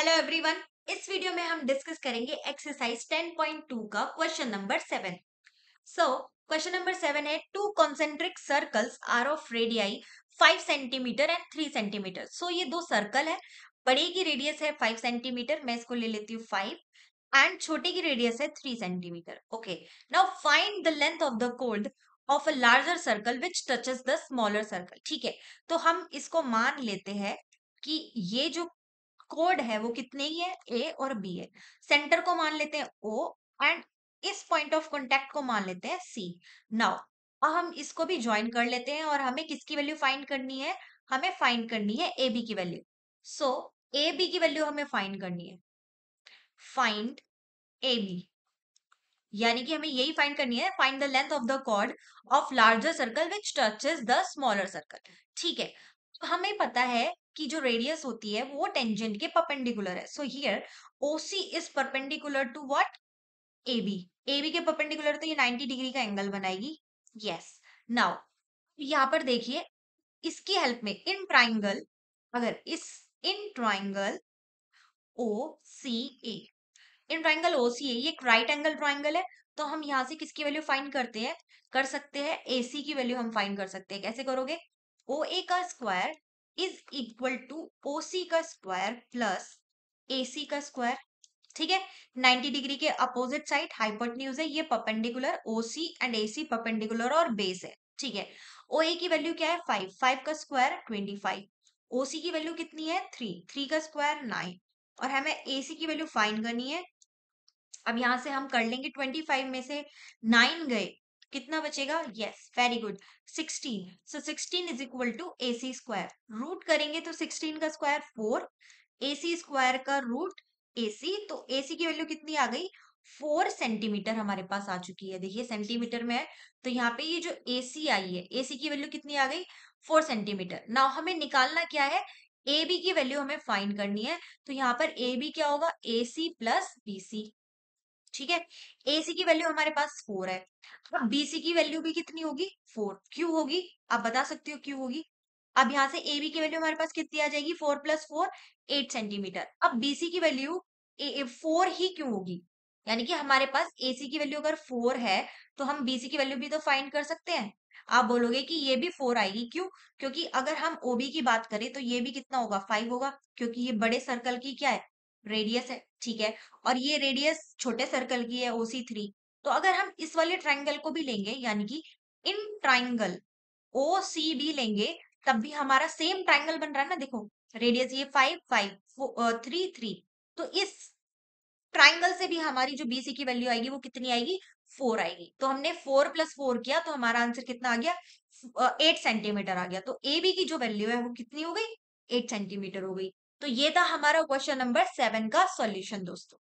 Hello everyone. इस video में हम डिस्कस करेंगे एक्सरसाइज 10.2 का question number 7। So question number 7 है two concentric circles are of radii 5 centimetre and 3 centimetre. So ये दो सर्कल है, बड़े की रेडियस है 5 सेंटीमीटर, मैं इसको ले लेती हूँ 5, एंड छोटे की रेडियस है 3 centimetre. Okay, now find the length of the code of a larger circle which touches the smaller circle. ठीक है, तो हम इसको मान लेते हैं कि ये जो कोड है वो कितने ही है, ए और बी है। सेंटर को मान लेते हैं ओ, एंड इस पॉइंट ऑफ कांटेक्ट को मान लेते हैं सी। नाउ अब हम इसको भी ज्वाइन कर लेते हैं और हमें किसकी वैल्यू फाइंड करनी है, हमें फाइंड करनी है ए बी की वैल्यू। सो ए बी की वैल्यू हमें फाइंड करनी है, फाइंड ए बी, यानी कि हमें यही फाइंड करनी है, find the length of the chord of larger circle which touches the smaller circle. ठीक है, तो हमें पता है कि जो रेडियस होती है वो टेंजेंट के परपेंडिकुलर है। So here OC is perpendicular to what, AB. AB के परपेंडिकुलर तो ये 90 डिग्री का एंगल बनाएगी। यस, नाउ यहाँ पर देखिए, इसकी हेल्प में इन ट्राइंगल, अगर इस in triangle O C A, in triangle OCA ये एक राइट एंगल ट्राइंगल है, तो हम यहाँ से किसकी वैल्यू फाइंड करते हैं, कर सकते हैं एसी की वैल्यू हम फाइंड कर सकते हैं। कैसे करोगे, ओ ए का square is equal to O C का स्क्वायर प्लस ए सी का स्क्वायर। ठीक है, 90 डिग्री के अपोजिट साइड हाइपोटेन्यूज है, ये perpendicular O C and A C perpendicular और बेस है। ठीक है, ओ ए की वैल्यू क्या है 5, 5 का स्क्वायर 25, ओ सी की वैल्यू कितनी है 3, 3 का स्क्वायर 9, और हमें ए सी की वैल्यू फाइंड करनी है। अब यहां से हम कर लेंगे, 25 में से 9 गए, कितना बचेगा, yes very good, 16। So 16 is equal to A C square, root करेंगे तो 16 का स्क्वायर 4, ए सी स्क्वायर का रूट ए सी, तो ए सी की वैल्यू कितनी आ गई 4 सेंटीमीटर हमारे पास आ चुकी है। देखिए सेंटीमीटर में है, तो यहाँ पे ये जो ए सी आई है, ए सी की वैल्यू कितनी आ गई 4 सेंटीमीटर। नाउ हमें निकालना क्या है, ए बी की वैल्यू हमें फाइंड करनी है, तो यहाँ पर ए बी क्या होगा, ए सी प्लस बी सी। ठीक है, एसी की वैल्यू हमारे पास 4 है, अब बीसी की वैल्यू भी कितनी होगी 4, क्यों होगी आप बता सकते हो क्यों होगी। अब यहाँ से एबी की वैल्यू हमारे पास कितनी आ जाएगी, 4 प्लस 4 8 सेंटीमीटर। अब बीसी की वैल्यू 4 ही क्यों होगी, यानी कि हमारे पास एसी की वैल्यू अगर 4 है तो हम बीसी की वैल्यू भी तो फाइंड कर सकते हैं। आप बोलोगे कि ये भी 4 आएगी, क्यों, क्योंकि अगर हम ओबी की बात करें तो ये भी कितना होगा 5 होगा, क्योंकि ये बड़े सर्कल की क्या है, रेडियस है। ठीक है, और ये रेडियस छोटे सर्कल की है OC3। तो अगर हम इस वाले ट्राइंगल को भी लेंगे, यानी कि इन ट्राइंगल OCD लेंगे, तब भी हमारा सेम ट्राइंगल बन रहा है ना। देखो रेडियस ये 5 5 3 3, तो इस ट्राइंगल से भी हमारी जो BC की वैल्यू आएगी वो कितनी आएगी 4 आएगी। तो हमने 4 प्लस 4 किया तो हमारा आंसर कितना आ गया 8 सेंटीमीटर आ गया। तो AB की जो वैल्यू है वो कितनी हो गई 8 सेंटीमीटर हो गई। तो ये था हमारा क्वेश्चन नंबर 7 का सॉल्यूशन दोस्तों।